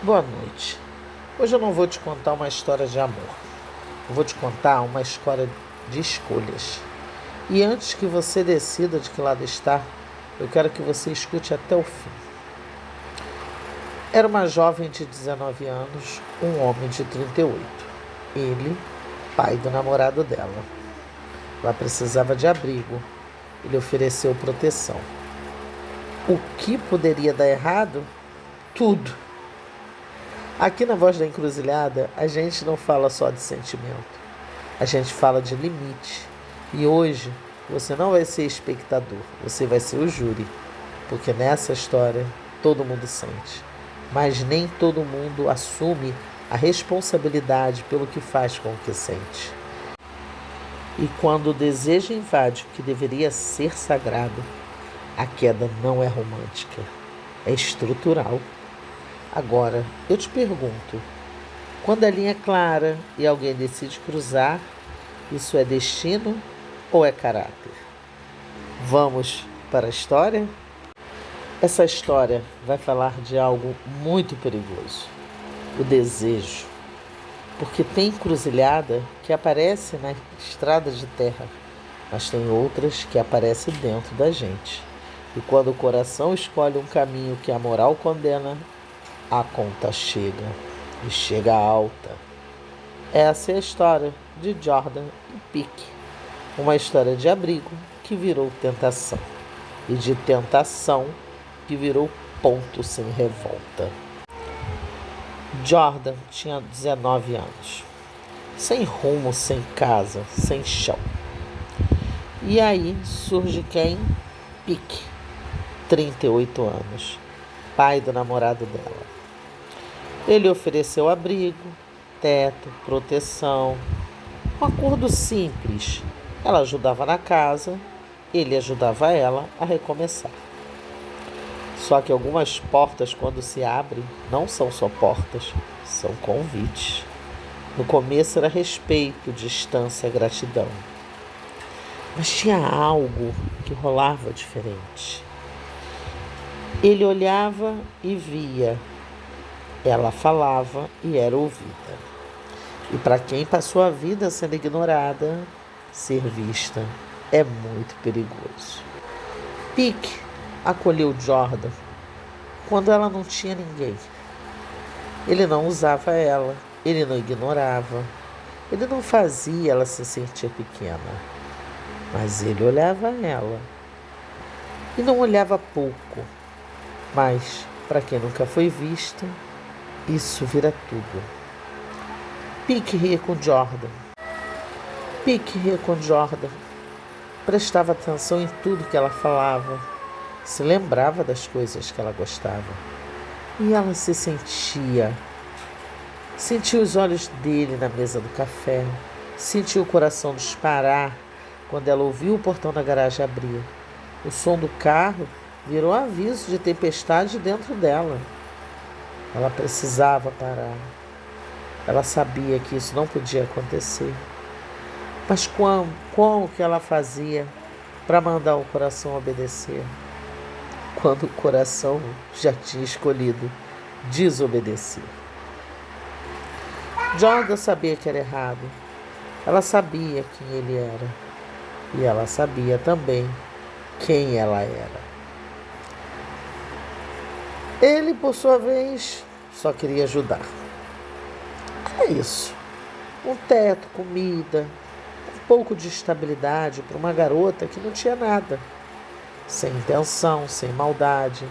Boa noite. Hoje eu não vou te contar uma história de amor. Eu vou te contar uma história de escolhas. E antes que você decida de que lado está, eu quero que você escute até o fim. Era uma jovem de 19 anos, um homem de 38. Ele, pai do namorado dela. Ela precisava de abrigo. Ele ofereceu proteção. O que poderia dar errado? Tudo. Aqui na Voz da Encruzilhada, a gente não fala só de sentimento. A gente fala de limite. E hoje, você não vai ser espectador, você vai ser o júri. Porque nessa história, todo mundo sente. Mas nem todo mundo assume a responsabilidade pelo que faz com o que sente. E quando o desejo invade o que deveria ser sagrado, a queda não é romântica, é estrutural. Agora, eu te pergunto, quando a linha é clara e alguém decide cruzar, isso é destino ou é caráter? Vamos para a história? Essa história vai falar de algo muito perigoso, o desejo. Porque tem encruzilhada que aparece na estrada de terra, mas tem outras que aparecem dentro da gente. E quando o coração escolhe um caminho que a moral condena, a conta chega, e chega alta. Essa é a história de Jordan e Peak, uma história de abrigo que virou tentação, e de tentação que virou ponto sem revolta. Jordan tinha 19 anos, sem rumo, sem casa, sem chão. E aí surge quem? Peak, 38 anos, pai do namorado dela. Ele ofereceu abrigo, teto, proteção, um acordo simples. Ela ajudava na casa, ele ajudava ela a recomeçar. Só que algumas portas, quando se abrem, não são só portas, são convites. No começo era respeito, distância, gratidão. Mas tinha algo que rolava diferente. Ele olhava e via. Ela falava e era ouvida. E para quem passou a vida sendo ignorada, ser vista é muito perigoso. Peak acolheu Jordan quando ela não tinha ninguém. Ele não usava ela, ele não ignorava, ele não fazia ela se sentir pequena. Mas ele olhava ela. E não olhava pouco. Mas, para quem nunca foi vista, isso vira tudo. Peak ria com Jordan. Peak ria com Jordan. Prestava atenção em tudo que ela falava. Se lembrava das coisas que ela gostava. E ela se sentia. Sentia os olhos dele na mesa do café. Sentia o coração disparar quando ela ouviu o portão da garagem abrir. O som do carro virou aviso de tempestade dentro dela. Ela precisava parar. Ela sabia que isso não podia acontecer. Mas como que ela fazia para mandar o coração obedecer? Quando o coração já tinha escolhido desobedecer. Jordan sabia que era errado. Ela sabia quem ele era. E ela sabia também quem ela era. Ele, por sua vez, só queria ajudar. É isso. Um teto, comida, um pouco de estabilidade para uma garota que não tinha nada. Sem intenção, sem maldade,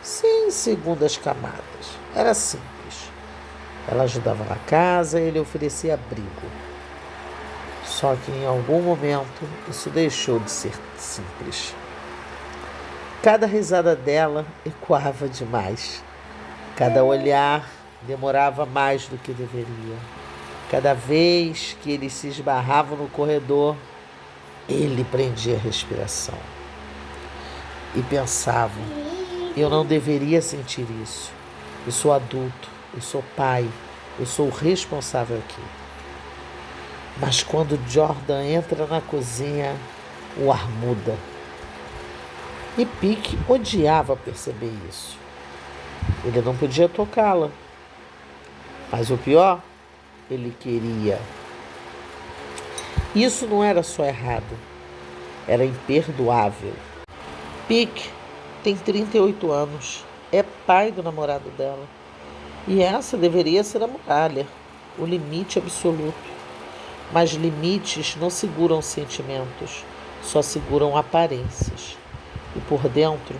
sem segundas camadas. Era simples. Ela ajudava na casa e ele oferecia abrigo. Só que em algum momento isso deixou de ser simples. Cada risada dela ecoava demais. Cada olhar demorava mais do que deveria. Cada vez que eles se esbarravam no corredor, ele prendia a respiração. E pensava, eu não deveria sentir isso. Eu sou adulto, eu sou pai, eu sou o responsável aqui. Mas quando Jordan entra na cozinha, o ar muda. E Peak odiava perceber isso. Ele não podia tocá-la, Mas o pior, ele queria. Isso não era só errado, era imperdoável. Pique tem 38 anos, é pai do namorado dela. E essa deveria ser a muralha, o limite absoluto. Mas limites não seguram sentimentos, só seguram aparências. E por dentro,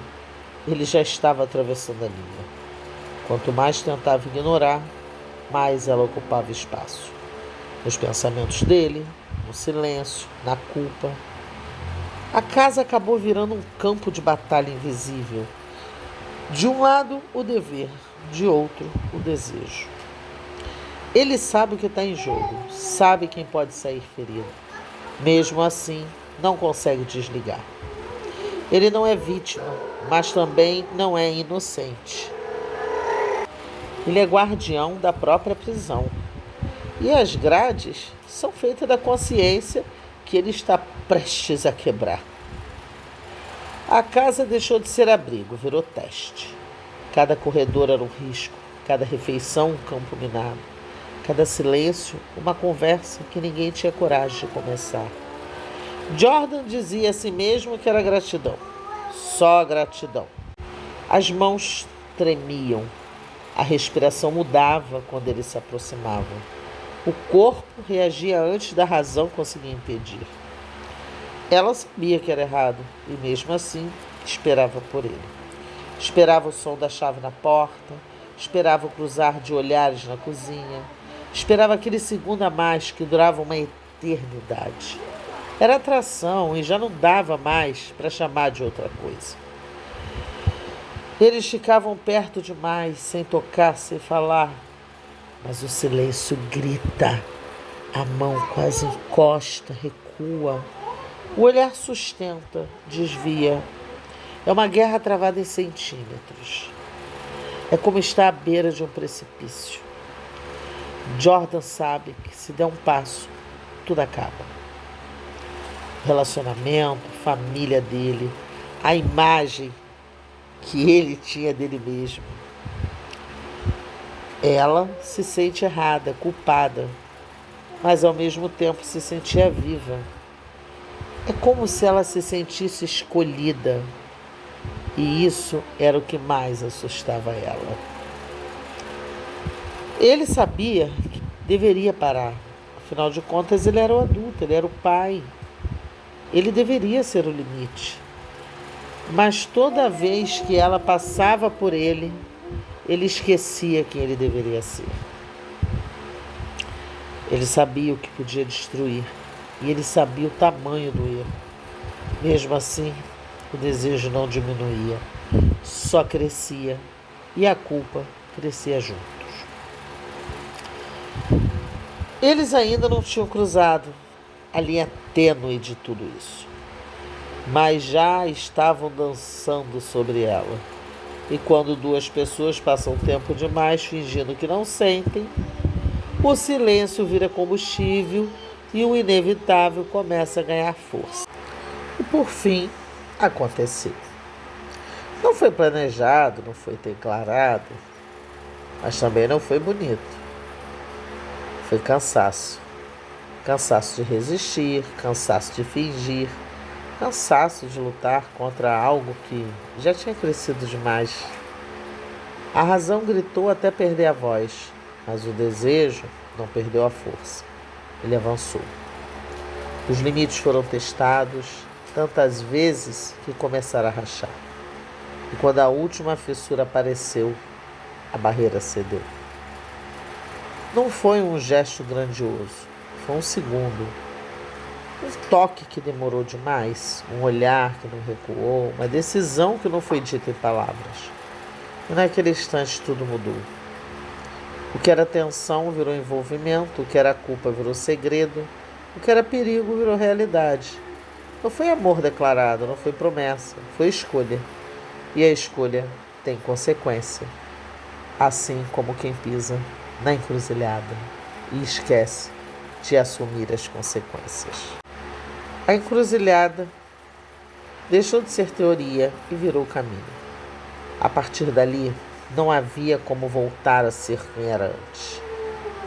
ele já estava atravessando a linha. Quanto mais tentava ignorar, mais ela ocupava espaço. Nos pensamentos dele, no silêncio, na culpa. A casa acabou virando um campo de batalha invisível. De um lado, o dever, de outro, o desejo. Ele sabe o que está em jogo, sabe quem pode sair ferido. Mesmo assim, não consegue desligar. Ele não é vítima, mas também não é inocente. Ele é guardião da própria prisão. E as grades são feitas da consciência que ele está prestes a quebrar. A casa deixou de ser abrigo, virou teste. Cada corredor era um risco, cada refeição um campo minado, cada silêncio uma conversa que ninguém tinha coragem de começar. Jordan dizia a si mesmo que era gratidão, só gratidão. As mãos tremiam, a respiração mudava quando ele se aproximava. O corpo reagia antes da razão conseguir impedir. Ela sabia que era errado e, mesmo assim, esperava por ele. Esperava o som da chave na porta, esperava o cruzar de olhares na cozinha, esperava aquele segundo a mais que durava uma eternidade. Era atração e já não dava mais para chamar de outra coisa. Eles ficavam perto demais, sem tocar, sem falar. Mas o silêncio grita, a mão quase encosta, recua. O olhar sustenta, desvia. É uma guerra travada em centímetros. É como estar à beira de um precipício. Jordan sabe que se der um passo, tudo acaba. Relacionamento, família dele, a imagem que ele tinha dele mesmo. Ela se sente errada, culpada, mas ao mesmo tempo se sentia viva. É como se ela se sentisse escolhida, e isso era o que mais assustava ela. Ele sabia que deveria parar, afinal de contas ele era o adulto, ele era o pai. Ele deveria ser o limite. Mas toda vez que ela passava por ele, ele esquecia quem ele deveria ser. Ele sabia o que podia destruir e ele sabia o tamanho do erro. Mesmo assim, o desejo não diminuía, só crescia e a culpa crescia juntos. Eles ainda não tinham cruzado a linha tênue de tudo isso, mas já estavam dançando sobre ela. E quando duas pessoas passam tempo demais fingindo que não sentem, o silêncio vira combustível e o inevitável começa a ganhar força. E por fim, aconteceu. Não foi planejado, não foi declarado, mas também não foi bonito. Foi cansaço. Cansaço de resistir, cansaço de fingir, cansaço de lutar contra algo que já tinha crescido demais. A razão gritou até perder a voz, mas o desejo não perdeu a força. Ele avançou. Os limites foram testados tantas vezes que começaram a rachar. E quando a última fissura apareceu, a barreira cedeu. Não foi um gesto grandioso, foi um segundo. Um toque que demorou demais, um olhar que não recuou, uma decisão que não foi dita em palavras. E naquele instante tudo mudou. O que era tensão virou envolvimento, o que era culpa virou segredo, o que era perigo virou realidade. Não foi amor declarado, não foi promessa, foi escolha. E a escolha tem consequência, assim como quem pisa na encruzilhada e esquece de assumir as consequências. A encruzilhada deixou de ser teoria e virou caminho. A partir dali, não havia como voltar a ser quem era antes.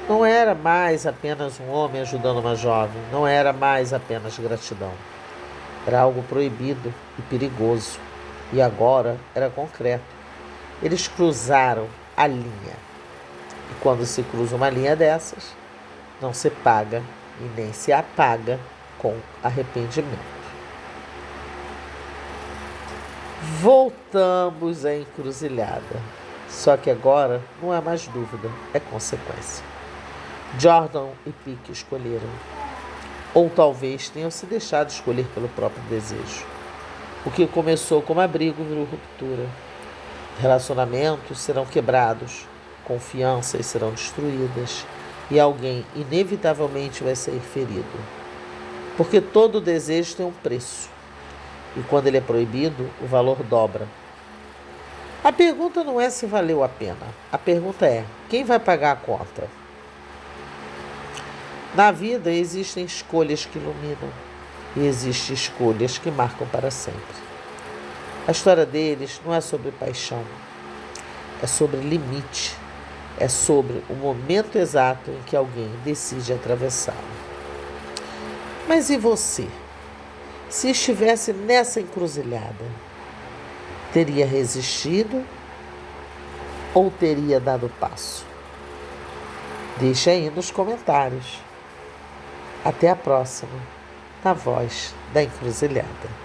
Não era mais apenas um homem ajudando uma jovem, não era mais apenas gratidão. Era algo proibido e perigoso, e agora era concreto. Eles cruzaram a linha. E quando se cruza uma linha dessas, não se paga e nem se apaga com arrependimento. Voltamos à encruzilhada. Só que agora não é mais dúvida, é consequência. Jordan e Pique escolheram. Ou talvez tenham se deixado escolher pelo próprio desejo. O que começou como abrigo virou ruptura. Relacionamentos serão quebrados, confianças serão destruídas e alguém inevitavelmente vai ser ferido. Porque todo desejo tem um preço. E quando ele é proibido, o valor dobra. A pergunta não é se valeu a pena. A pergunta é: quem vai pagar a conta? Na vida existem escolhas que iluminam e existem escolhas que marcam para sempre. A história deles não é sobre paixão, é sobre limite, é sobre o momento exato em que alguém decide atravessá-lo. Mas e você? Se estivesse nessa encruzilhada, teria resistido ou teria dado passo? Deixe aí nos comentários. Até a próxima, na Voz da Encruzilhada.